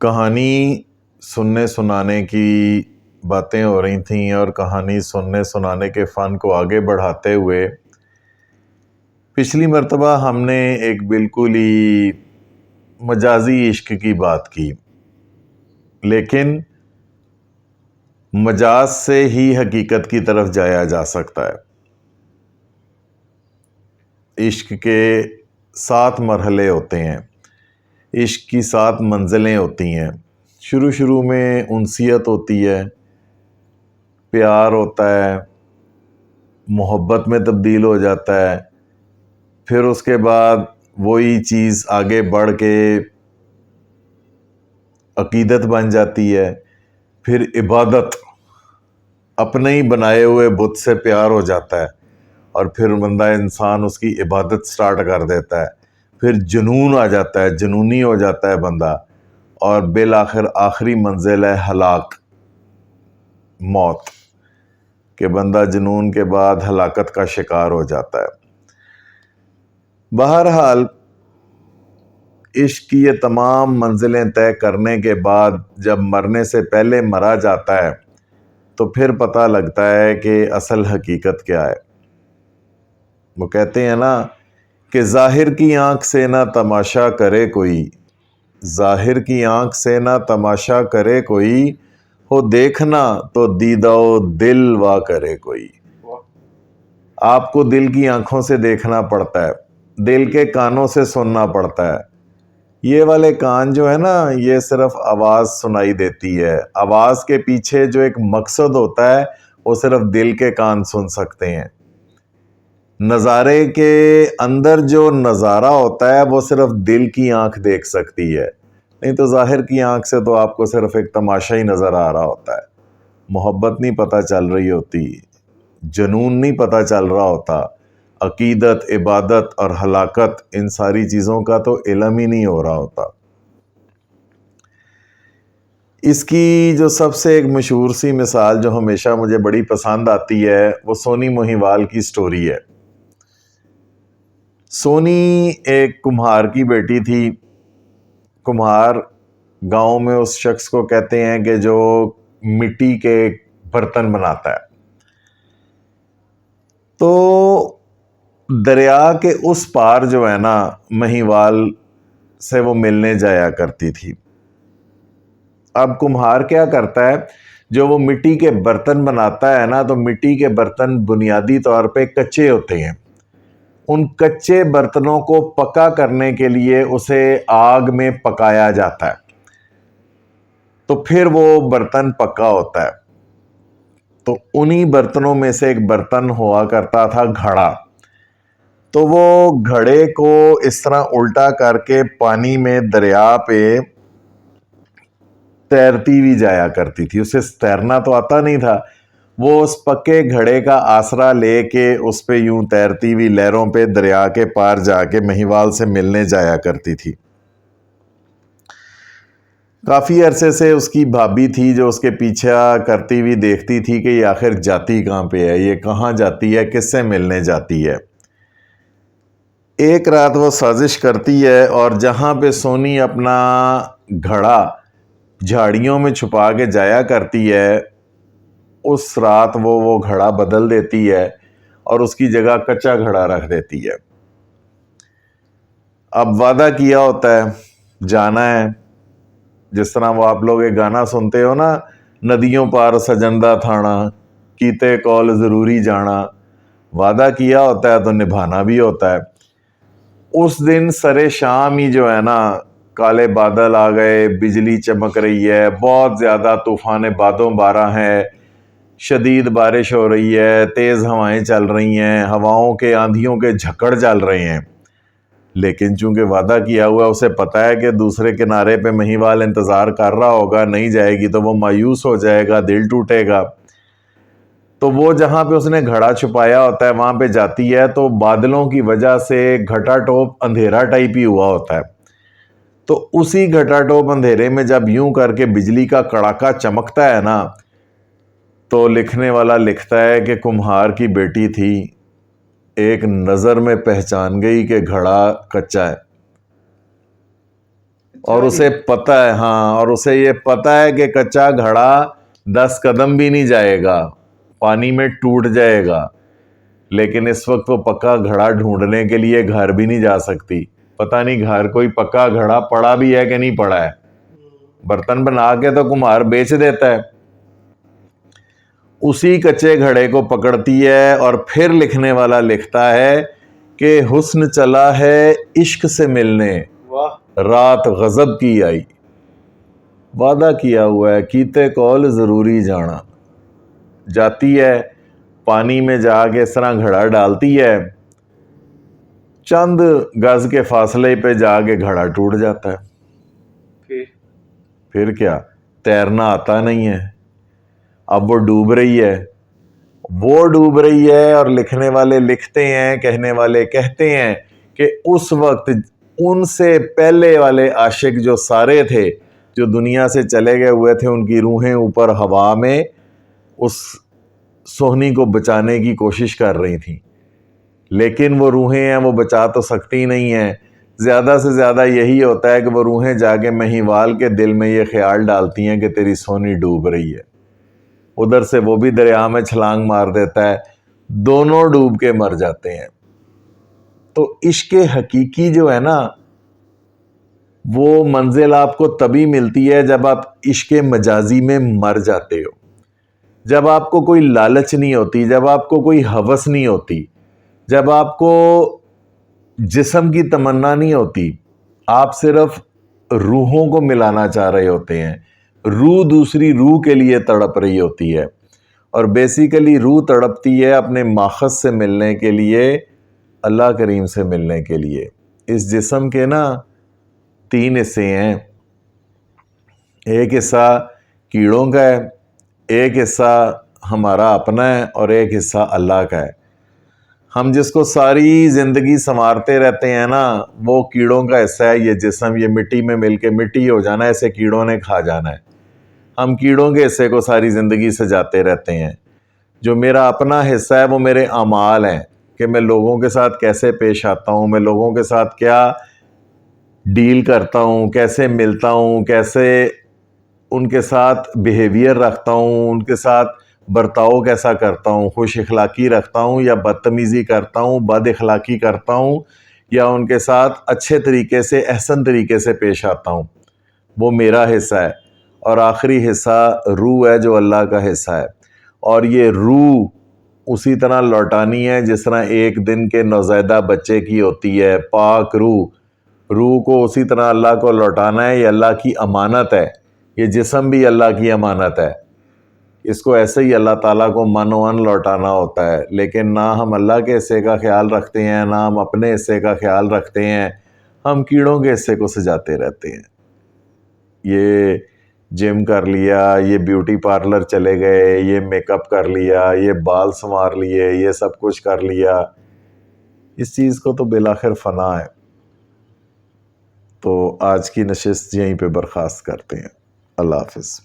کہانی سننے سنانے کی باتیں ہو رہی تھیں، اور کہانی سننے سنانے کے فن کو آگے بڑھاتے ہوئے پچھلی مرتبہ ہم نے ایک بالکل ہی مجازی عشق کی بات کی، لیکن مجاز سے ہی حقیقت کی طرف جایا جا سکتا ہے۔ عشق کے 7 مرحلے ہوتے ہیں، عشق کی 7 منزلیں ہوتی ہیں۔ شروع میں انسیت ہوتی ہے، پیار ہوتا ہے، محبت میں تبدیل ہو جاتا ہے، پھر اس کے بعد وہی چیز آگے بڑھ کے عقیدت بن جاتی ہے، پھر عبادت، اپنے ہی بنائے ہوئے بت سے پیار ہو جاتا ہے، اور پھر بندہ انسان اس کی عبادت سٹارٹ کر دیتا ہے، پھر جنون آ جاتا ہے، جنونی ہو جاتا ہے بندہ، اور بالآخر آخری منزل ہے ہلاک، موت، کہ بندہ جنون کے بعد ہلاکت کا شکار ہو جاتا ہے۔ بہرحال عشق کی یہ تمام منزلیں طے کرنے کے بعد جب مرنے سے پہلے مرا جاتا ہے تو پھر پتہ لگتا ہے کہ اصل حقیقت کیا ہے۔ وہ کہتے ہیں نا کہ ظاہر کی آنکھ سے نہ تماشا کرے کوئی، ظاہر کی آنکھ سے نہ تماشا کرے کوئی، ہو دیکھنا تو دیدہ و دل وا کرے کوئی۔ آپ کو دل کی آنکھوں سے دیکھنا پڑتا ہے، دل کے کانوں سے سننا پڑتا ہے۔ یہ والے کان جو ہے نا، یہ صرف آواز سنائی دیتی ہے، آواز کے پیچھے جو ایک مقصد ہوتا ہے وہ صرف دل کے کان سن سکتے ہیں۔ نظارے کے اندر جو نظارہ ہوتا ہے وہ صرف دل کی آنکھ دیکھ سکتی ہے، نہیں تو ظاہر کی آنکھ سے تو آپ کو صرف ایک تماشا ہی نظر آ رہا ہوتا ہے۔ محبت نہیں پتہ چل رہی ہوتی، جنون نہیں پتہ چل رہا ہوتا، عقیدت، عبادت اور ہلاکت، ان ساری چیزوں کا تو علم ہی نہیں ہو رہا ہوتا۔ اس کی جو سب سے ایک مشہور سی مثال جو ہمیشہ مجھے بڑی پسند آتی ہے وہ سونی موہیوال کی سٹوری ہے۔ سونی ایک کمہار کی بیٹی تھی۔ کمہار گاؤں میں اس شخص کو کہتے ہیں کہ جو مٹی کے برتن بناتا ہے۔ تو دریا کے اس پار جو ہے نا، مہیوال سے وہ ملنے جایا کرتی تھی۔ اب کمہار کیا کرتا ہے، جو وہ مٹی کے برتن بناتا ہے نا، تو مٹی کے برتن بنیادی طور پہ کچے ہوتے ہیں۔ ان کچے برتنوں کو پکا کرنے کے لیے اسے آگ میں پکایا جاتا ہے، تو پھر وہ برتن پکا ہوتا ہے۔ تو انہی برتنوں میں سے ایک برتن ہوا کرتا تھا گھڑا۔ تو وہ گھڑے کو اس طرح الٹا کر کے پانی میں دریا پہ تیرتی بھی جایا کرتی تھی۔ اسے تیرنا تو آتا نہیں تھا، وہ اس پکے گھڑے کا آسرا لے کے اس پہ یوں تیرتی ہوئی لہروں پہ دریا کے پار جا کے مہیوال سے ملنے جایا کرتی تھی۔ کافی عرصے سے اس کی بھابھی تھی جو اس کے پیچھا کرتی ہوئی دیکھتی تھی کہ یہ آخر جاتی کہاں پہ ہے، یہ کہاں جاتی ہے، کس سے ملنے جاتی ہے۔ ایک رات وہ سازش کرتی ہے اور جہاں پہ سونی اپنا گھڑا جھاڑیوں میں چھپا کے جایا کرتی ہے، اس رات وہ گھڑا بدل دیتی ہے اور اس کی جگہ کچا گھڑا رکھ دیتی ہے۔ اب وعدہ کیا ہوتا ہے، جانا ہے، جس طرح وہ آپ لوگ ایک گانا سنتے ہو نا، ندیوں پار سجندہ تھانا، کیتے کول ضروری جانا۔ وعدہ کیا ہوتا ہے تو نبھانا بھی ہوتا ہے۔ اس دن سرے شام ہی جو ہے نا، کالے بادل آ گئے، بجلی چمک رہی ہے، بہت زیادہ طوفان بادوں بارہ ہے، شدید بارش ہو رہی ہے، تیز ہوائیں چل رہی ہیں، ہواؤں کے آندھیوں کے جھکڑ چل رہے ہیں۔ لیکن چونکہ وعدہ کیا ہوا ہے، اسے پتہ ہے کہ دوسرے کنارے پہ مہیوال انتظار کر رہا ہوگا، نہیں جائے گی تو وہ مایوس ہو جائے گا، دل ٹوٹے گا۔ تو وہ جہاں پہ اس نے گھڑا چھپایا ہوتا ہے وہاں پہ جاتی ہے، تو بادلوں کی وجہ سے گھٹا ٹوپ اندھیرا ٹائپ ہی ہوا ہوتا ہے۔ تو اسی گھٹا ٹوپ اندھیرے میں جب یوں کر کے بجلی کا کڑاکا چمکتا ہے نا، تو لکھنے والا لکھتا ہے کہ کمہار کی بیٹی تھی، ایک نظر میں پہچان گئی کہ گھڑا کچا ہے۔ اور اسے پتہ ہے، ہاں، اور اسے یہ پتہ ہے کہ کچا گھڑا 10 قدم بھی نہیں جائے گا، پانی میں ٹوٹ جائے گا، لیکن اس وقت وہ پکا گھڑا ڈھونڈنے کے لیے گھر بھی نہیں جا سکتی. پتہ نہیں گھر کوئی پکا گھڑا پڑا بھی ہے کہ نہیں پڑا ہے. برتن بنا کے تو کمہار بیچ دیتا ہے. اسی کچے گھڑے کو پکڑتی ہے اور پھر لکھنے والا لکھتا ہے کہ حسن چلا ہے عشق سے ملنے، رات غضب کی آئی. وعدہ کیا ہوا ہے کیتے کول ضروری جانا. جاتی ہے پانی میں جا کے اس طرح گھڑا ڈالتی ہے، چند گز کے فاصلے پہ جا کے گھڑا ٹوٹ جاتا ہے. پھر کیا، تیرنا آتا نہیں ہے. اب وہ ڈوب رہی ہے اور لکھنے والے لکھتے ہیں، کہنے والے کہتے ہیں کہ اس وقت ان سے پہلے والے عاشق جو سارے تھے، جو دنیا سے چلے گئے ہوئے تھے، ان کی روحیں اوپر ہوا میں اس سہنی کو بچانے کی کوشش کر رہی تھیں. لیکن وہ روحیں ہیں، وہ بچا تو سکتی نہیں ہیں. زیادہ سے زیادہ یہی ہوتا ہے کہ وہ روحیں جا کے مہیوال کے دل میں یہ خیال ڈالتی ہیں کہ تیری سونی ڈوب رہی ہے. ادھر سے وہ بھی دریا میں چھلانگ مار دیتا ہے، دونوں ڈوب کے مر جاتے ہیں. تو عشق حقیقی جو ہے نا، وہ منزل آپ کو تبھی ملتی ہے جب آپ عشق مجازی میں مر جاتے ہو، جب آپ کو کوئی لالچ نہیں ہوتی، جب آپ کو کوئی ہوس نہیں ہوتی، جب آپ کو جسم کی تمنا نہیں ہوتی. آپ صرف روحوں کو ملانا چاہ رہے ہوتے ہیں. روح دوسری روح کے لیے تڑپ رہی ہوتی ہے، اور بیسیکلی روح تڑپتی ہے اپنے ماخذ سے ملنے کے لیے، اللہ کریم سے ملنے کے لیے. اس جسم کے نا 3 حصے ہیں. ایک حصہ کیڑوں کا ہے، ایک حصہ ہمارا اپنا ہے، اور ایک حصہ اللہ کا ہے. ہم جس کو ساری زندگی سنوارتے رہتے ہیں نا، وہ کیڑوں کا حصہ ہے. یہ جسم یہ مٹی میں مل کے مٹی ہو جانا ہے، اسے کیڑوں نے کھا جانا ہے. ہم کیڑوں کے حصے کو ساری زندگی سجاتے رہتے ہیں. جو میرا اپنا حصہ ہے وہ میرے اعمال ہیں، کہ میں لوگوں کے ساتھ کیسے پیش آتا ہوں، میں لوگوں کے ساتھ کیا ڈیل کرتا ہوں، کیسے ملتا ہوں، کیسے ان کے ساتھ بیہیویئر رکھتا ہوں، ان کے ساتھ برتاؤ کیسا کرتا ہوں، خوش اخلاقی رکھتا ہوں یا بدتمیزی کرتا ہوں، بد اخلاقی کرتا ہوں، یا ان کے ساتھ اچھے طریقے سے احسن طریقے سے پیش آتا ہوں. وہ میرا حصہ ہے. اور آخری حصہ روح ہے جو اللہ کا حصہ ہے. اور یہ روح اسی طرح لوٹانی ہے جس طرح ایک دن کے نوزائیدہ بچے کی ہوتی ہے. پاک روح کو اسی طرح اللہ کو لوٹانا ہے. یہ اللہ کی امانت ہے. یہ جسم بھی اللہ کی امانت ہے. اس کو ایسے ہی اللہ تعالیٰ کو من و ان لوٹانا ہوتا ہے. لیکن نہ ہم اللہ کے حصے کا خیال رکھتے ہیں، نہ ہم اپنے حصے کا خیال رکھتے ہیں. ہم کیڑوں کے حصے کو سجاتے رہتے ہیں. یہ جم کر لیا، یہ بیوٹی پارلر چلے گئے، یہ میک اپ کر لیا، یہ بال سنوار لیے، یہ سب کچھ کر لیا. اس چیز کو تو بالآخر فنا ہے. تو آج کی نشست یہیں پہ برخاست کرتے ہیں. اللہ حافظ.